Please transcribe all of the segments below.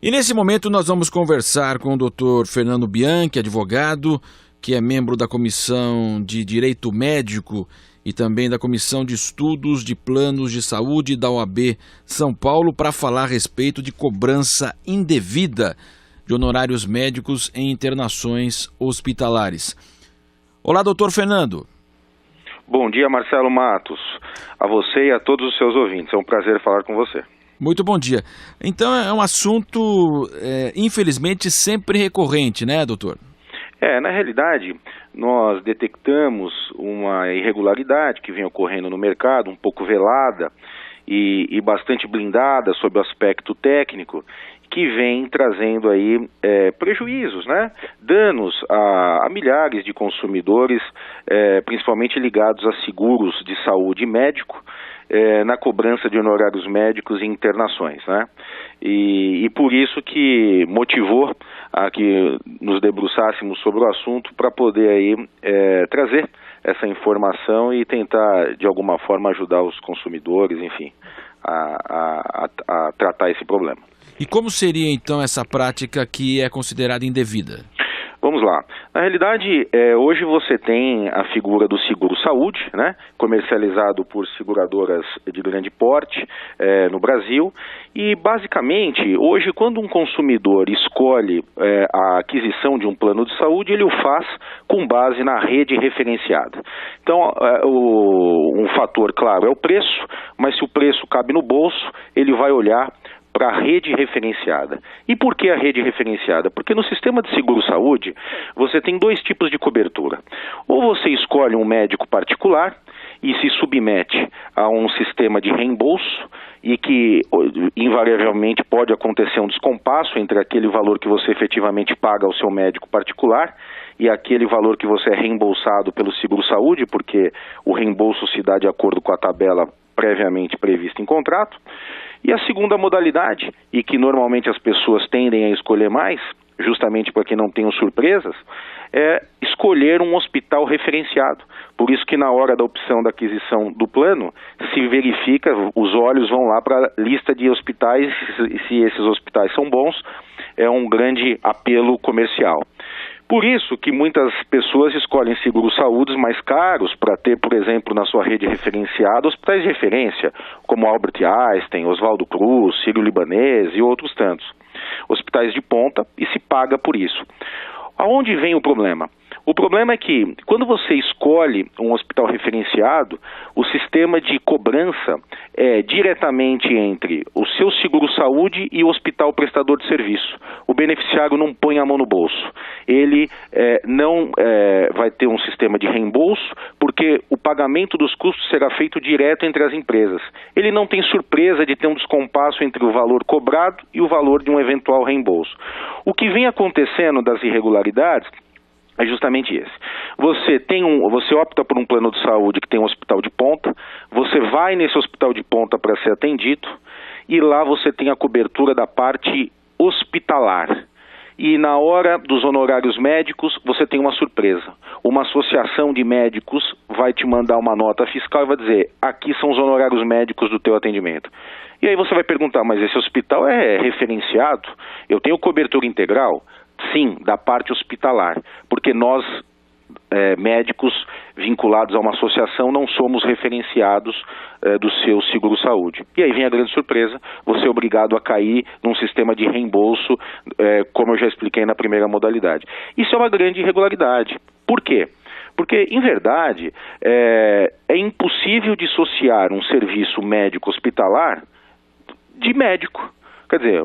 E nesse momento nós vamos conversar com o Dr. Fernando Bianchi, advogado, que é membro da Comissão de Direito Médico e também da Comissão de Estudos de Planos de Saúde da OAB São Paulo, para falar a respeito de cobrança indevida de honorários médicos em internações hospitalares. Olá, doutor Fernando. Bom dia, Marcelo Matos. A você e a todos os seus ouvintes. É um prazer falar com você. Muito bom dia. Então é um assunto, infelizmente, sempre recorrente, né, doutor? Na realidade, nós detectamos uma irregularidade que vem ocorrendo no mercado, um pouco velada e bastante blindada sob o aspecto técnico, que vem trazendo aí prejuízos, né? Danos a milhares de consumidores, principalmente ligados a seguros de saúde médico, na cobrança de honorários médicos e internações, né? E por isso que motivou a que nos debruçássemos sobre o assunto para poder aí trazer essa informação e tentar de alguma forma ajudar os consumidores, enfim, a tratar esse problema. E como seria então essa prática que é considerada indevida? Vamos lá. Na realidade, hoje você tem a figura do seguro-saúde, né, comercializado por seguradoras de grande porte no Brasil, e basicamente, hoje, quando um consumidor escolhe a aquisição de um plano de saúde, ele o faz com base na rede referenciada. Então, um fator, claro, é o preço, mas se o preço cabe no bolso, ele vai olhar para a rede referenciada. E por que a rede referenciada? Porque no sistema de seguro-saúde, você tem dois tipos de cobertura. Ou você escolhe um médico particular e se submete a um sistema de reembolso e que invariavelmente pode acontecer um descompasso entre aquele valor que você efetivamente paga ao seu médico particular e aquele valor que você é reembolsado pelo seguro-saúde, porque o reembolso se dá de acordo com a tabela previamente prevista em contrato. E a segunda modalidade, e que normalmente as pessoas tendem a escolher mais, justamente para que não tenham surpresas, é escolher um hospital referenciado. Por isso que na hora da opção da aquisição do plano, se verifica, os olhos vão lá para a lista de hospitais, e se esses hospitais são bons, é um grande apelo comercial. Por isso que muitas pessoas escolhem seguros-saúde mais caros para ter, por exemplo, na sua rede referenciada, hospitais de referência, como Albert Einstein, Oswaldo Cruz, Sírio-Libanês e outros tantos. Hospitais de ponta, e se paga por isso. Aonde vem o problema? O problema é que, quando você escolhe um hospital referenciado, o sistema de cobrança é diretamente entre o seu seguro-saúde e o hospital prestador de serviço. O beneficiário não põe a mão no bolso. Ele não vai ter um sistema de reembolso, porque o pagamento dos custos será feito direto entre as empresas. Ele não tem surpresa de ter um descompasso entre o valor cobrado e o valor de um eventual reembolso. O que vem acontecendo das irregularidades é justamente esse. Você opta por um plano de saúde que tem um hospital de ponta, você vai nesse hospital de ponta para ser atendido, e lá você tem a cobertura da parte hospitalar. E na hora dos honorários médicos, você tem uma surpresa. Uma associação de médicos vai te mandar uma nota fiscal e vai dizer: aqui são os honorários médicos do teu atendimento. E aí você vai perguntar: mas esse hospital é referenciado? Eu tenho cobertura integral? Sim, da parte hospitalar, porque nós, médicos vinculados a uma associação, não somos referenciados do seu seguro-saúde. E aí vem a grande surpresa, você é obrigado a cair num sistema de reembolso, como eu já expliquei na primeira modalidade. Isso é uma grande irregularidade. Por quê? Porque, em verdade, é impossível dissociar um serviço médico hospitalar de médico. Quer dizer,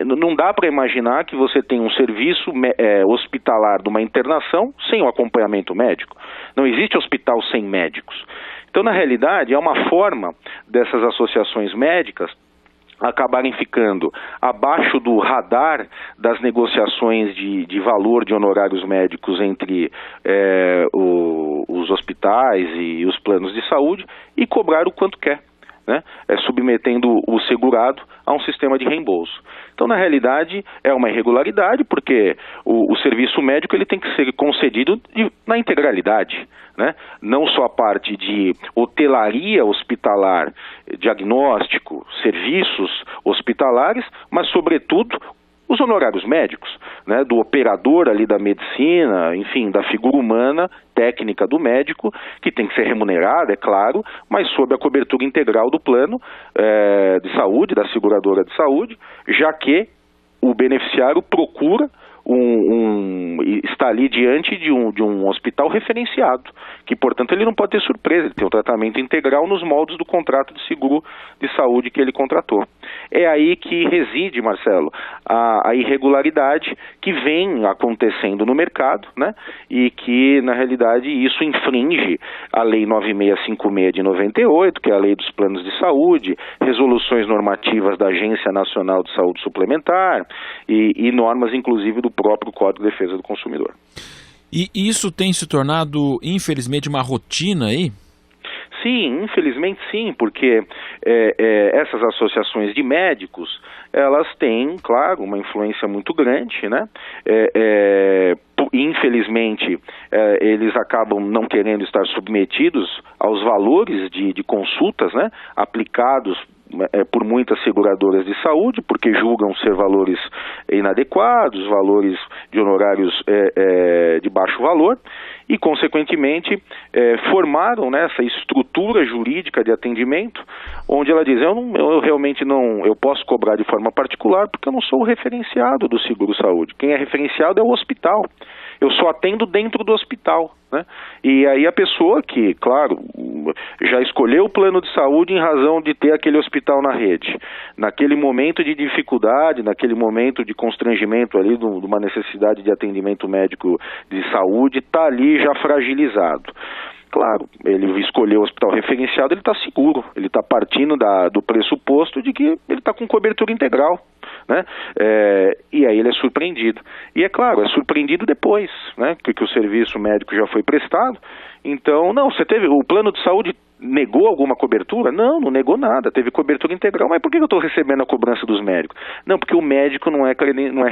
não dá para imaginar que você tem um serviço hospitalar de uma internação sem o acompanhamento médico. Não existe hospital sem médicos. Então, na realidade, é uma forma dessas associações médicas acabarem ficando abaixo do radar das negociações de valor de honorários médicos entre os hospitais e os planos de saúde e cobrar o quanto quer, né? Submetendo o segurado a um sistema de reembolso. Então, na realidade, é uma irregularidade, porque o serviço médico ele tem que ser concedido na integralidade, né? Não só a parte de hotelaria hospitalar, diagnóstico, serviços hospitalares, mas, sobretudo, os honorários médicos, né, do operador ali da medicina, enfim, da figura humana, técnica do médico, que tem que ser remunerada, é claro, mas sob a cobertura integral do plano de saúde, da seguradora de saúde, já que o beneficiário procura está ali diante de um hospital referenciado, que, portanto, ele não pode ter surpresa, ele tem um tratamento integral nos moldes do contrato de seguro de saúde que ele contratou. É aí que reside, Marcelo, a irregularidade que vem acontecendo no mercado, né, e que, na realidade, isso infringe a Lei 9656 de 98, que é a Lei dos Planos de Saúde, resoluções normativas da Agência Nacional de Saúde Suplementar e normas, inclusive, do próprio Código de Defesa do Consumidor. E isso tem se tornado, infelizmente, uma rotina aí? Sim, infelizmente sim, porque essas associações de médicos, elas têm, claro, uma influência muito grande, né? Infelizmente, eles acabam não querendo estar submetidos aos valores de consultas, né, aplicados por muitas seguradoras de saúde, porque julgam ser valores inadequados, valores de honorários de baixo valor, e, consequentemente, formaram, né, essa estrutura jurídica de atendimento, onde ela diz, eu realmente não, eu posso cobrar de forma particular, porque eu não sou o referenciado do seguro-saúde. Quem é referenciado é o hospital. Eu só atendo dentro do hospital, né? E aí a pessoa que, claro, já escolheu o plano de saúde em razão de ter aquele hospital na rede, naquele momento de dificuldade, naquele momento de constrangimento ali, de uma necessidade de atendimento médico de saúde, está ali já fragilizado. Claro, ele escolheu o hospital referenciado, ele está seguro, ele está partindo do pressuposto de que ele está com cobertura integral, né? E aí ele é surpreendido. E é claro, é surpreendido depois, né, que o serviço médico já foi prestado. Então, o plano de saúde negou alguma cobertura? Não negou nada, teve cobertura integral. Mas por que eu estou recebendo a cobrança dos médicos? Não, porque o médico não é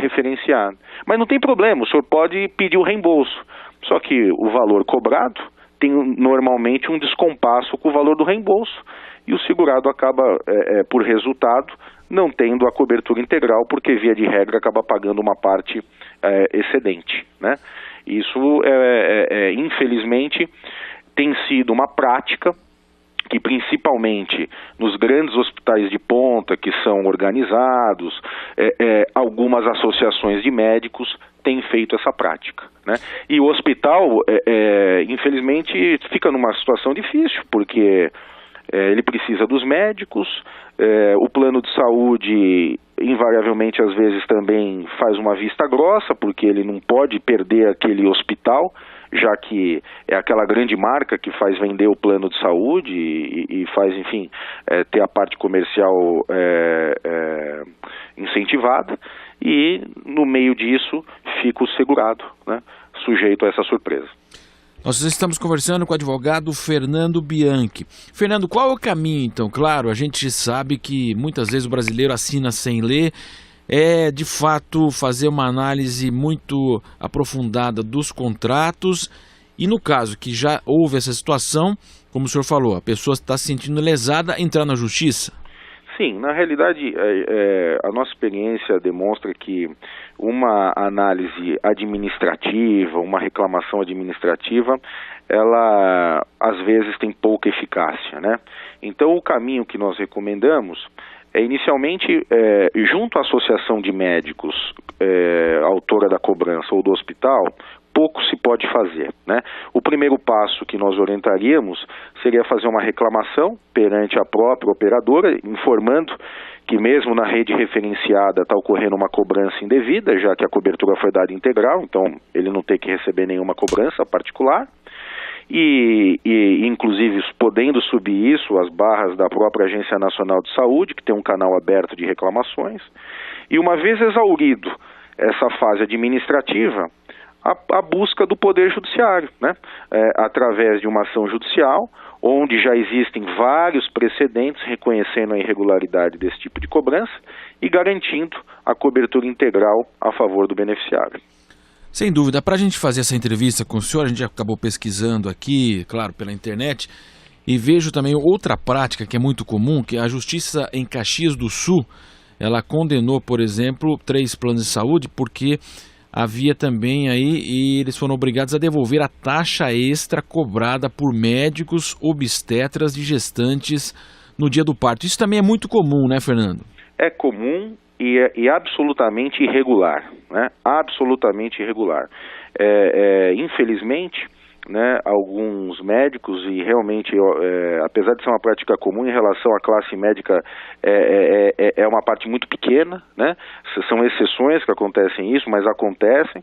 referenciado. Mas não tem problema, o senhor pode pedir o reembolso. Só que o valor cobrado tem normalmente um descompasso com o valor do reembolso, e o segurado acaba, por resultado, não tendo a cobertura integral, porque, via de regra, acaba pagando uma parte excedente, né? Isso, infelizmente, tem sido uma prática que, principalmente nos grandes hospitais de ponta, que são organizados, algumas associações de médicos têm feito essa prática, né? E o hospital, infelizmente, fica numa situação difícil, porque ele precisa dos médicos, o plano de saúde, invariavelmente, às vezes também faz uma vista grossa, porque ele não pode perder aquele hospital, já que é aquela grande marca que faz vender o plano de saúde e faz, enfim, ter a parte comercial incentivada, e no meio disso fica o segurado, né, sujeito a essa surpresa. Nós estamos conversando com o advogado Fernando Bianchi. Fernando, qual é o caminho, então? Claro, a gente sabe que muitas vezes o brasileiro assina sem ler. De fato, fazer uma análise muito aprofundada dos contratos. E no caso que já houve essa situação, como o senhor falou, a pessoa está se sentindo lesada, entrar na justiça? Sim, na realidade, a nossa experiência demonstra que uma análise administrativa, uma reclamação administrativa, ela às vezes tem pouca eficácia, né? Então, o caminho que nós recomendamos é, inicialmente, junto à Associação de Médicos, autora da cobrança ou do hospital, pouco se pode fazer, né? O primeiro passo que nós orientaríamos seria fazer uma reclamação perante a própria operadora, informando que mesmo na rede referenciada está ocorrendo uma cobrança indevida, já que a cobertura foi dada integral, então ele não tem que receber nenhuma cobrança particular. E inclusive podendo subir isso às barras da própria Agência Nacional de Saúde, que tem um canal aberto de reclamações. E uma vez exaurido essa fase administrativa, a busca do Poder Judiciário, né? Através de uma ação judicial, onde já existem vários precedentes reconhecendo a irregularidade desse tipo de cobrança e garantindo a cobertura integral a favor do beneficiário. Sem dúvida. Para a gente fazer essa entrevista com o senhor, a gente acabou pesquisando aqui, claro, pela internet, e vejo também outra prática que é muito comum, que a Justiça em Caxias do Sul, ela condenou, por exemplo, 3 planos de saúde porque havia também aí, e eles foram obrigados a devolver a taxa extra cobrada por médicos obstetras de gestantes no dia do parto. Isso também é muito comum, né, Fernando? É comum e absolutamente irregular, né? Absolutamente irregular. Infelizmente, né, alguns médicos, e realmente, apesar de ser uma prática comum em relação à classe médica, é uma parte muito pequena, né? São exceções que acontecem isso, mas acontecem,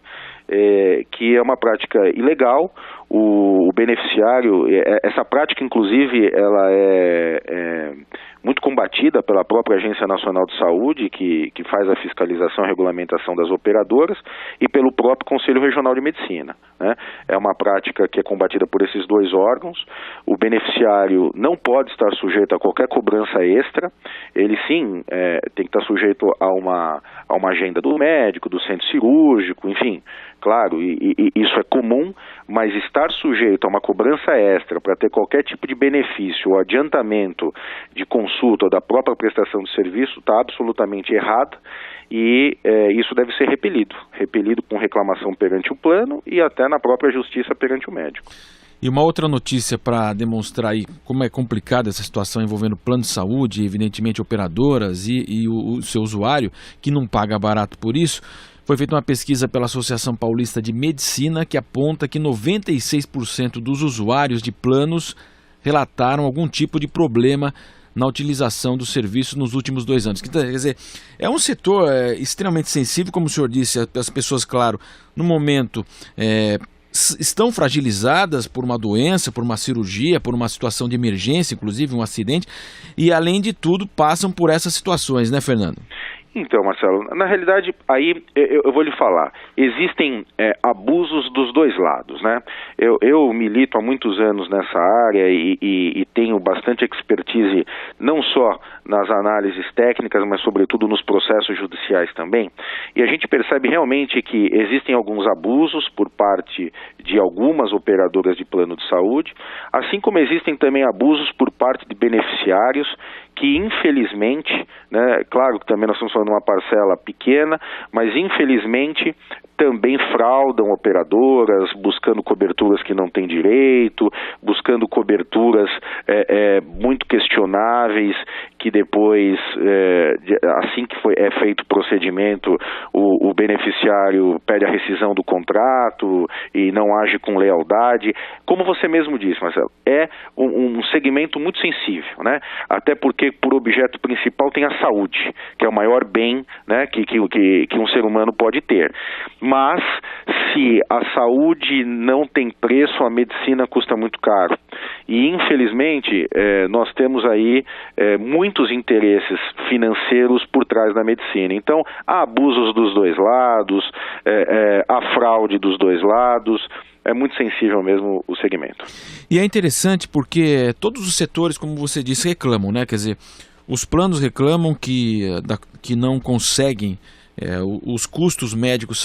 que é uma prática ilegal. O beneficiário, essa prática inclusive, ela é muito combatida pela própria Agência Nacional de Saúde, que faz a fiscalização e regulamentação das operadoras, e pelo próprio Conselho Regional de Medicina, né? É uma prática que é combatida por esses 2 órgãos. O beneficiário não pode estar sujeito a qualquer cobrança extra. Ele sim tem que estar sujeito a uma agenda do médico, do centro cirúrgico, enfim, claro, e isso é comum, mas estar sujeito a uma cobrança extra para ter qualquer tipo de benefício ou adiantamento de consulta ou da própria prestação de serviço está absolutamente errado, e isso deve ser repelido com reclamação perante o plano e até na própria justiça perante o médico. E uma outra notícia para demonstrar aí como é complicada essa situação envolvendo plano de saúde, evidentemente operadoras e o seu usuário, que não paga barato por isso. Foi feita uma pesquisa pela Associação Paulista de Medicina que aponta que 96% dos usuários de planos relataram algum tipo de problema na utilização do serviço nos últimos 2 anos. Quer dizer, é um setor extremamente sensível, como o senhor disse, as pessoas, claro, no momento estão fragilizadas por uma doença, por uma cirurgia, por uma situação de emergência, inclusive um acidente, e além de tudo passam por essas situações, né, Fernando? Então, Marcelo, na realidade, aí eu vou lhe falar, existem abusos dos 2 lados, né? Eu milito há muitos anos nessa área e tenho bastante expertise, não só nas análises técnicas, mas sobretudo nos processos judiciais também, e a gente percebe realmente que existem alguns abusos por parte de algumas operadoras de plano de saúde, assim como existem também abusos por parte de beneficiários que infelizmente, né, claro que também nós estamos falando de uma parcela pequena, mas infelizmente também fraudam operadoras, buscando coberturas que não têm direito, buscando coberturas muito questionáveis, que depois, assim que é feito o procedimento, o beneficiário pede a rescisão do contrato e não age com lealdade. Como você mesmo disse, Marcelo, é um segmento muito sensível, né? Até porque por objeto principal tem a saúde, que é o maior bem, né, que um ser humano pode ter. Mas se a saúde não tem preço, a medicina custa muito caro. E infelizmente nós temos aí muitos interesses financeiros por trás da medicina. Então há abusos dos 2 lados, há fraude dos 2 lados. É muito sensível mesmo o segmento. E é interessante porque todos os setores, como você disse, reclamam, né? Quer dizer, os planos reclamam que não conseguem, os custos médicos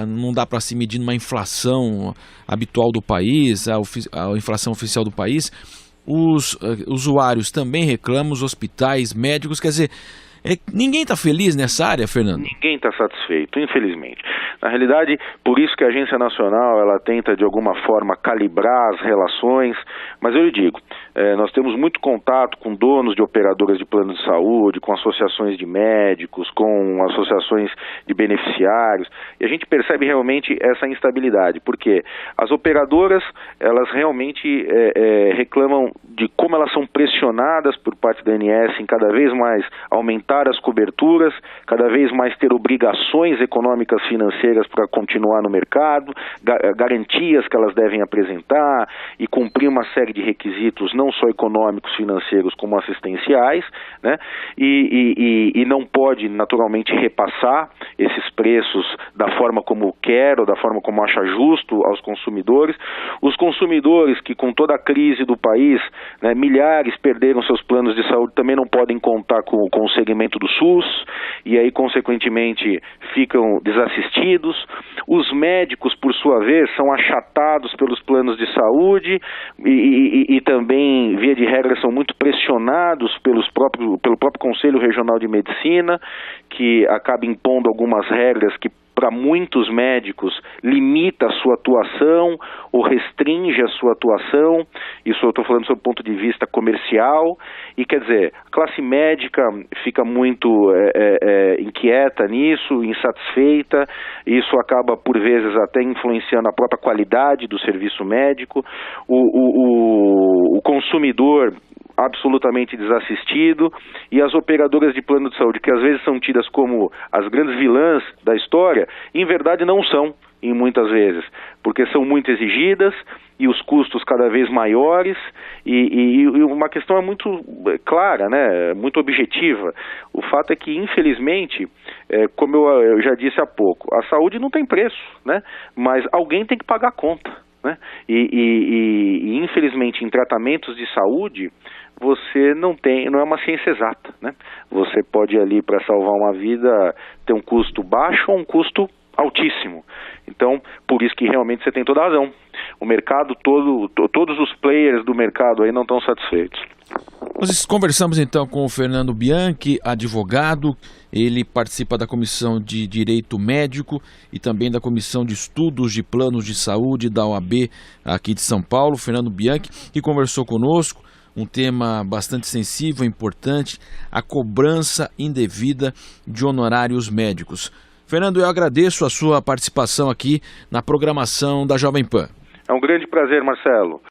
não dá para se medir numa inflação habitual do país, a inflação oficial do país. Os usuários também reclamam, os hospitais, médicos, quer dizer, ninguém está feliz nessa área, Fernando? Ninguém está satisfeito, infelizmente. Na realidade, por isso que a Agência Nacional ela tenta de alguma forma calibrar as relações, mas eu lhe digo, nós temos muito contato com donos de operadoras de plano de saúde, com associações de médicos, com associações de beneficiários, e a gente percebe realmente essa instabilidade, porque as operadoras, elas realmente reclamam de como elas são pressionadas por parte da ANS em cada vez mais aumentar as coberturas, cada vez mais ter obrigações econômicas financeiras para continuar no mercado, garantias que elas devem apresentar e cumprir uma série de requisitos, não só econômicos, financeiros, como assistenciais, né? E não pode naturalmente repassar esses preços da forma como quer ou da forma como acha justo aos consumidores. Os consumidores que, com toda a crise do país, né, milhares perderam seus planos de saúde, também não podem contar com o segmento do SUS, e aí consequentemente ficam desassistidos. Os médicos, por sua vez, são achatados pelos planos de saúde e também, via de regra, são muito pressionados pelo próprio Conselho Regional de Medicina, que acaba impondo algumas regras que, para muitos médicos, limita a sua atuação ou restringe a sua atuação. Isso eu estou falando sob o ponto de vista comercial. E, quer dizer, a classe médica fica muito inquieta nisso, insatisfeita. Isso acaba, por vezes, até influenciando a própria qualidade do serviço médico. O consumidor absolutamente desassistido, e as operadoras de plano de saúde, que às vezes são tidas como as grandes vilãs da história, em verdade não são, em muitas vezes, porque são muito exigidas e os custos cada vez maiores, e uma questão é muito clara, né, muito objetiva. O fato é que, infelizmente, como eu já disse há pouco, a saúde não tem preço, né, mas alguém tem que pagar a conta, né? E infelizmente, em tratamentos de saúde, você não é uma ciência exata, né? Você pode ali, para salvar uma vida, ter um custo baixo ou um custo altíssimo. Então, por isso que realmente você tem toda a razão. O mercado todo, todos os players do mercado aí não estão satisfeitos. Nós conversamos então com o Fernando Bianchi, advogado. Ele participa da Comissão de Direito Médico e também da Comissão de Estudos de Planos de Saúde da OAB aqui de São Paulo. Fernando Bianchi, que conversou conosco, um tema bastante sensível, importante, a cobrança indevida de honorários médicos. Fernando, eu agradeço a sua participação aqui na programação da Jovem Pan. É um grande prazer, Marcelo.